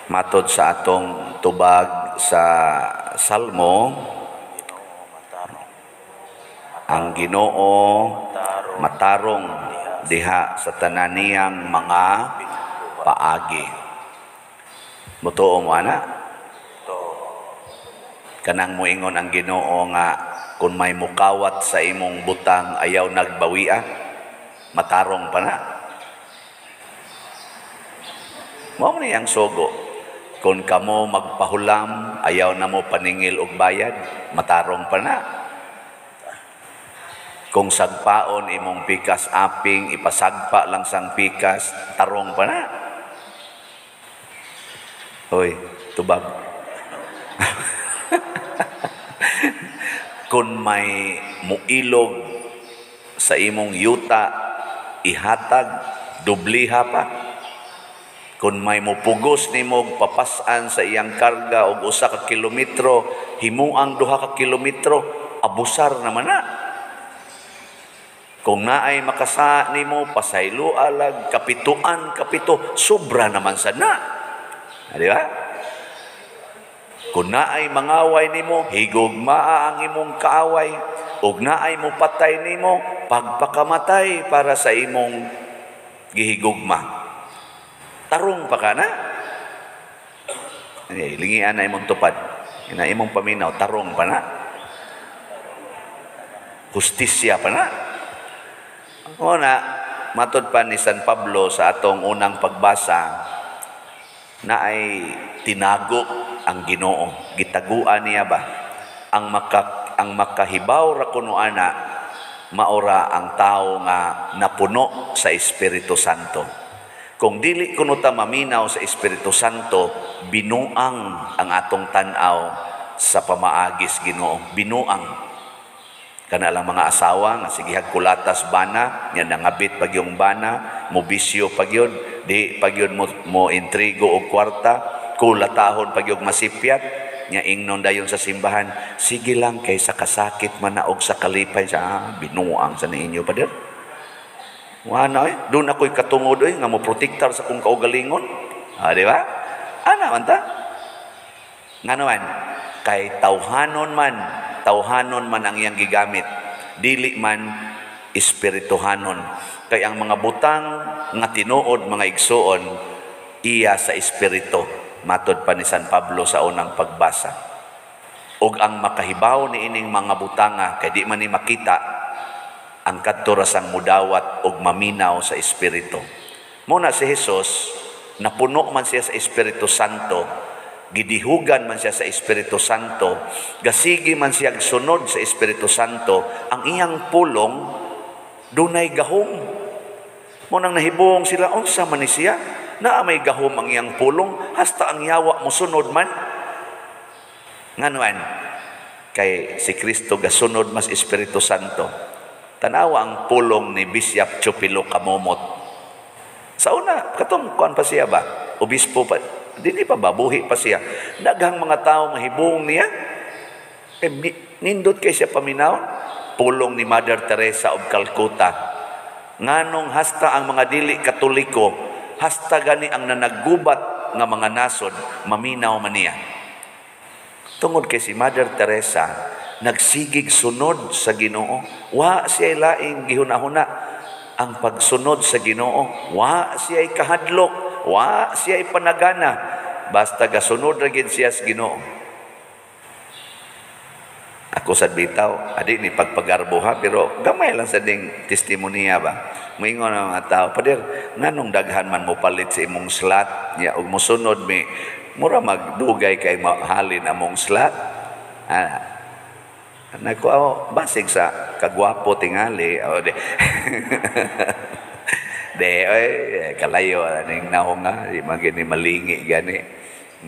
Matod sa atong tubag sa Salmo, ang Ginoo matarong diha sa tananiyang mga paagi. Mutuo mo ana? Kanang moingon ang Ginoo nga kung may mukawat sa imong butang ayaw nagbawia, matarong pa na. Mao ni ang sugo. Kung kamo magpahulam, ayaw na mo paningil og bayad, matarong pa na. Kung sagpaon imong pikas aping, ipasagpa lang sang pikas, tarong pa na. Hoy, tubag. Kung may muilog sa imong yuta, ihatag, dubliha pa. Kung may mupugos nimo papasan sa iyang karga og 1 ka kilometro, himuang 2 ka kilometro, abusar naman na. Kung naay makasa nimo pasaylo alag kapito, sobra naman sana. Di ba? Kung naay mangaway nimo, higugmaa ang imong kaaway, ug naay mo patay nimo, pagpakamatay para sa imong gihigugma. Tarong pa ka na. Lingian na imong tupad. Ina imong paminaw, tarong pa na. Justisya pa na. Una, matod pa ni San Pablo sa atong unang pagbasa, na ay tinago ang Ginoo. Gitaguan niya ba? Ang makahibaw ra kuno ana, maora ang tao nga napuno sa Espiritu Santo. Kung dili kuno ta maminaw sa Espiritu Santo, binuang ang atong tan-aw sa pamaagis Ginoo. Binuang. Kana lang mga asawa nga sige kulatas bana, nya nangabit pag yung bana, mobisyo pag yun, di pag yun mo intrigo og kwarta, kulatahon pag yung masipyat, nya ingnon dayon sa simbahan, sige lang kaysa kasakit man na og sa kalipay sa binuang sa ninyo pa dir. Wala doon ako'y katungod nga mo protektar sa kong kaugalingon. Di ba? Ana man ta? Nga naman, kay tawhanon man ang iyang gigamit. Dili man espirituhanon. Kay ang mga butang nga tinuod, mga igsuon, iya sa espiritu. Matod pa ni San Pablo sa unang pagbasa. Og ang makahibaw ni ining mga butanga, kay di man ni makita, ang kadtorasang mudawat og maminaw sa Espiritu. Muna si Jesus, napuno man siya sa Espiritu Santo, gidihugan man siya sa Espiritu Santo, gasigi man siya sunod sa Espiritu Santo, ang iyang pulong, dunay gahom. Munang nahibong sila, unsa man ni siya? Naa may gahom ang iyang pulong, hasta ang yawa mo sunod man. Nganuan, kay si Kristo gasunod mas Espiritu Santo. Tanawa ang pulong ni Bishop Chupilo Kamomot. Sa una, katong kuan pa siya ba? Obispo pa. Dili pa babuhi pa siya. Daghang mga tao mahibong niya. Nindot kay siya paminaw. Pulong ni Mother Teresa of Calcutta. Nganong hasta ang mga dili katoliko, hasta gani ang nanaggubat nga mga nasod, maminaw man niya. Tungod kay si Mother Teresa, nagsigig sunod sa Ginoo. Wa siya laing gihuna-huna. Ang pagsunod sa Ginoo, wa siya kahadlok, wa siya panagana. Basta gasunod ra gid siya sa Ginoo. Ako sad bitaw, adi ni pagpagarbo ha, pero gamay lang sa ding testimonya ba. Moingon ang mga tao, pader, nganong daghan man mo palit sa imong slot, ya og mosunod mi, mura magdugay kay mahalin among slot. Nako basig sa kagwapo tingali de kalayo aning naong nga di magini malingi gani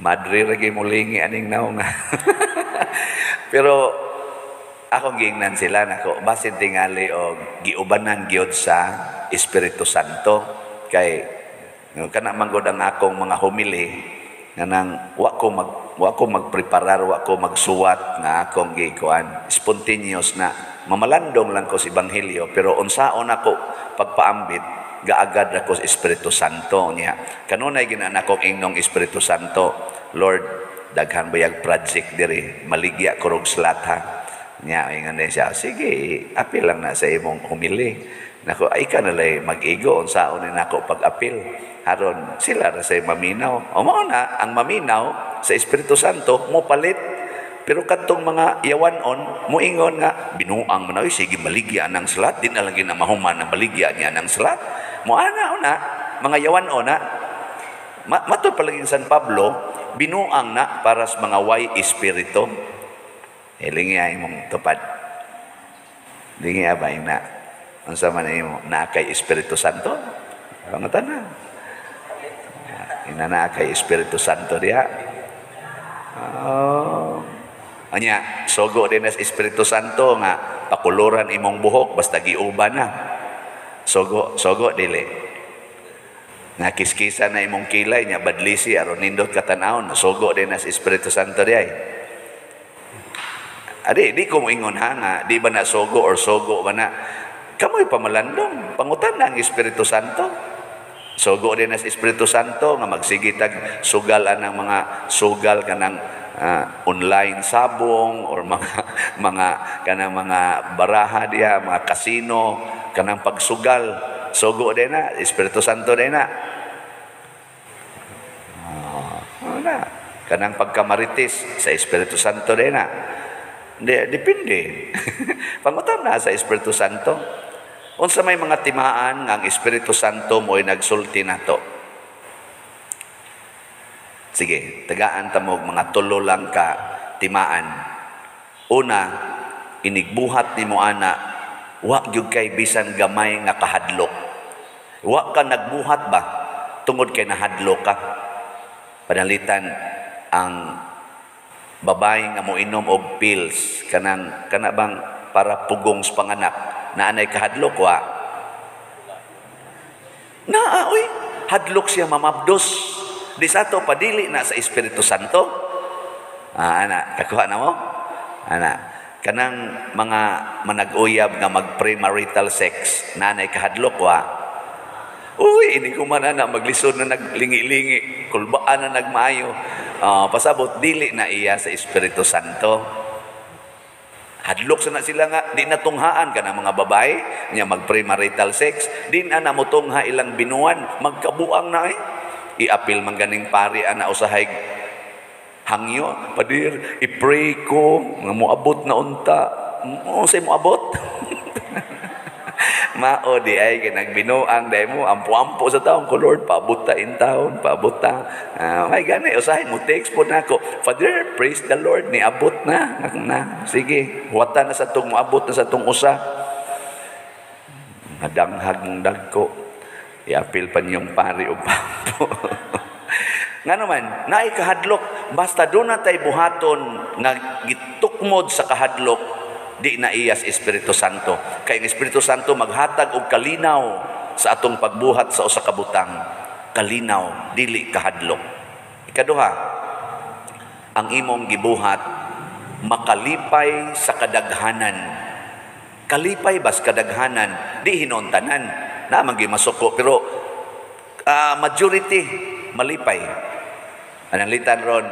madre lagi mo lingi aning naong nga. Pero akong giingnan sila nako basin tingali og giubanan gyud sa Espiritu Santo kay kana manggod ang akong mga humili nang wa ko magpreparar, wa ko magsuwat nga akong gikuan. Spontaneous na. Mamalandong lang ko sa Ebanghelyo, pero unsaon ako pagpaambit, gaagad ako sa Espiritu Santo niya. Kanunay ginana ko ingnon Espiritu Santo, Lord, daghan bayag project diri, maligya ko rog slat ha. Nya ingon din siya, sige, apil lang na sa imong humili. Nako, ay ka nalay mag-igo unsaon ni nako pag-apil. Haron sila ra say maminaw. O mao na ang maminaw sa Espiritu Santo mo palit. Pero kadtong mga yawanon moingon nga binuang man sige maligya ng slat, din na lang na mahuman na maligya niya ng slat. Mo ana una mga yawanon na matud palagi San Pablo binuang na para sa mga way espiritu. Hilingi ay mong tupad. Lingi abay na. Ang sama na mo na kay Espiritu Santo. Pangatan na. Ina na kay Espiritu Santo diha. Oh. Anya, sogo din as Espiritu Santo nga pakuluran imong buhok basta giuban na. Sogo dili. Nga kiskisa na imong kilay nya badlisi aron nindot katanawon, sogo din as Espiritu Santo diay. Adi, di ko moingon ha nga, di ba na sogo or sogo ba na? Kamoy pamalandong, pangutan na ang Espiritu Santo. Sogo din as Espiritu Santo nga magsigitag sugalan ng mga sugal kanang online sabong or mga kanang mga baraha diha, mga kasino, kanang pagsugal. Sogo din na, Espiritu Santo din na. Kanang pagkamaritis sa Espiritu Santo din na. Depende. Pangutan na sa Espiritu Santo. Unsa may mga timaan nga ang Espiritu Santo mo'y nagsulti nato. Sige, tagaan ta mo mga tulo lang ka timaan. Una, inigbuhat nimo ana, wa gyud kay bisan gamay nga kahadlok. Wa ka nagbuhat ba tungod kay nahadlok ka. Panalitan ang babae nga moinom og pills kana bang para pugong sa panganak na anay kahadlok wa oy hadlok siya mamabdos di sato padili na sa Espiritu Santo. Ana kakuha na mo ana kanang mga manag-uyab nga mag premarital sex na anay kahadlok wa uy ini ko man na maglisod na naglingi-lingi kulbaan na nagmaayo. Pasabot dili na iya sa Espiritu Santo. Hadlok sana sila nga di natunghaan ka ng mga babae niya mag premarital sex, di na namutungha ilang binuan magkabuang na iapil man ganing pari ana usahay hangyo padir i-pray ko nga moabot na unta say moabot. Mao di ay nagbinuang dai mo ampo-ampo sa taon ko Lord pabuta in taon pabuta may gani usahay mo text po nako Father praise the Lord ni abot na sige wata na sa tong moabot na sa tong usa madanghag mong dagko iapil pa niyong pari o pampo. Nga naman naay kahadlok basta do na tay buhaton nga gitukmod sa kahadlok di na iyas Espiritu Santo. Kay ang Espiritu Santo maghatag og kalinaw sa atong pagbuhat sa usa ka butang. Kalinaw, dili kahadlok. Ikaduha, ang imong gibuhat makalipay sa kadaghanan. Kalipay bas kadaghanan, di hinuntanan. Na man masuko pero majority malipay. Anang litan ron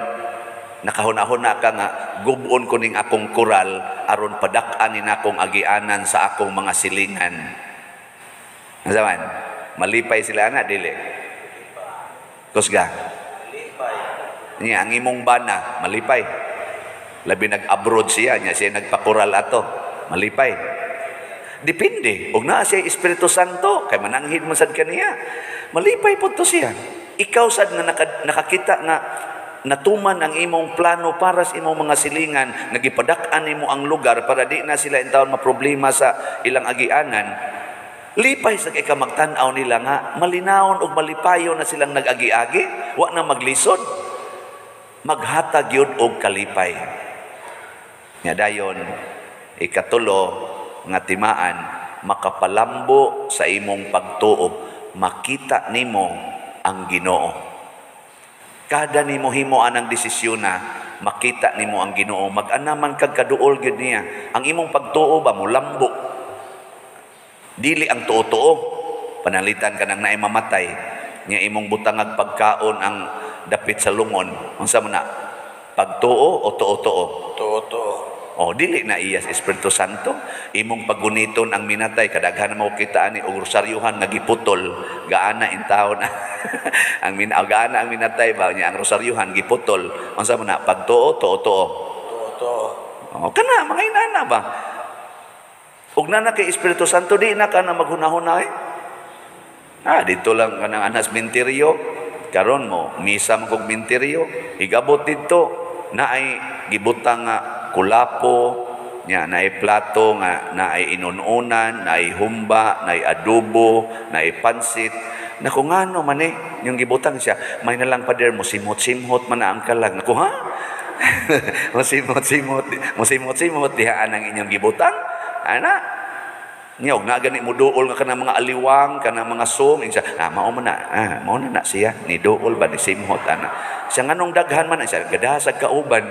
nakahuna-huna ka nga gubon ko ning akong kural aron padak-an ni nakong agianan sa akong mga silingan. Nasaman? Malipay sila ana dili. Kusga. Niya ang imong bana malipay. Labi nag-abroad siya nagpakural ato. Malipay. Depende. Og naa siya Espiritu Santo kay mananghid man sad kaniya. Malipay pud to siya. Ikaw sad nga nakakita nga natuman ang imong plano para sa imong mga silingan, nagipadak-an nimo ang lugar para di na sila intawon maproblema sa ilang agianan. Lipay sa kay kamagtan-aw nila nga malinawon ug malipayo na silang nag-agi-agi, wa na maglisod. Maghatag yun og kalipay. Nya dayon ikatulo nga timaan makapalambo sa imong pagtuo, makita nimo ang Ginoo. Kada nimo himo anang desisyon na makita nimo ang Ginoo, mag-anaman kag kaduol gid niya. Ang imong pagtuo ba molambo. Dili ang tuo-tuo. panalitan ka nang naay mamatay, nya imong butangag pagkaon ang dapit sa lungon, unsa man na? Pagtuo o tuo-tuo? Tuo. O dili na iya sa Espiritu Santo, imong paguniton ang minatay, kadaghan na makitaan ni og rosaryuhan nga giputol, gaana in taon gaana ang minatay ba niya ang rosaryuhan giputol, unsa man na? Pagtuo, tuo-tuo? Tuo. O kana mga inana ba? Ug na kay Espiritu Santo di na ka na maghunahunay. Dito lang kanang anas minteryo, karon mo misa man kog minteryo, igabot dito na ay gibutang nga kulapo nya, na ay plato nga na ay inununan, na ay humba, na ay adobo, na ay pansit. Na kung ano man yung gibutang siya, may nalang pader mo simot-simot man na ang kalag. Naku ha? Musimot-simot dihaan ang inyong gibutang. Ana, nyog na gani mo duol nga kanang mga aliwang, kanang mga sum, insya, mao na siya, ni duol ba, ni simhot, ana. Siya nganong daghan man, siya gadasag kauban.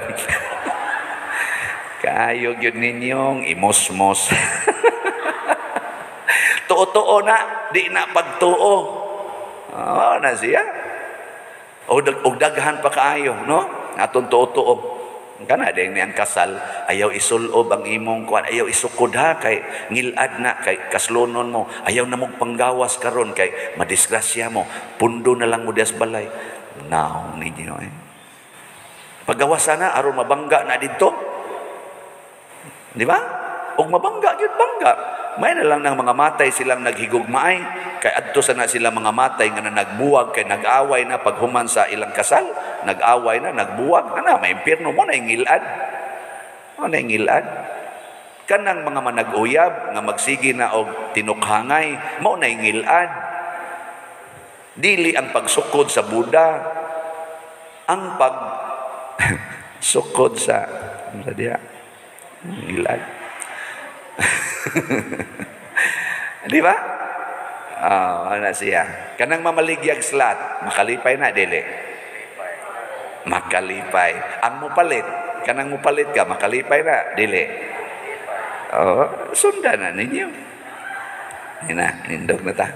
Kayo yun ninyong imosmos. Tuo-tuo na, di na pagtuo. Na siya. O daghan pa kaayo, no? Atong tuo-tuo. Kana din niyang kasal, ayaw isulob ang imong kuan, ayaw isukod ha, kay ngilad na, kay kaslonon mo, ayaw na mong panggawas karon kay madisgrasya mo, pundo na lang mo des balay. Now ninyo paggawasan na aron mabangga na dito, di ba? Og mabangga gyud bangga. May na lang ng mga matay silang naghigugmaay, kay adto sana sila mga matay nga nagbuwag, kay nag-away na paghuman sa ilang kasal, nag-away na, nagbuwag na, may impyerno mo na ingilad. Mo na ingilad. Kanang mga manag-uyab nga magsigi na og tinukhangay, mo na ingilad. Dili ang pagsukod sa Buddha, ang pag sukod sa ingilad. Di ba? Ano siya? Kanang mamaligyag slat, makalipay na, dili? Makalipay. Ang mupalit, kanang mupalit ka, makalipay na, dili? Sundan na ninyo. Nindog na ta.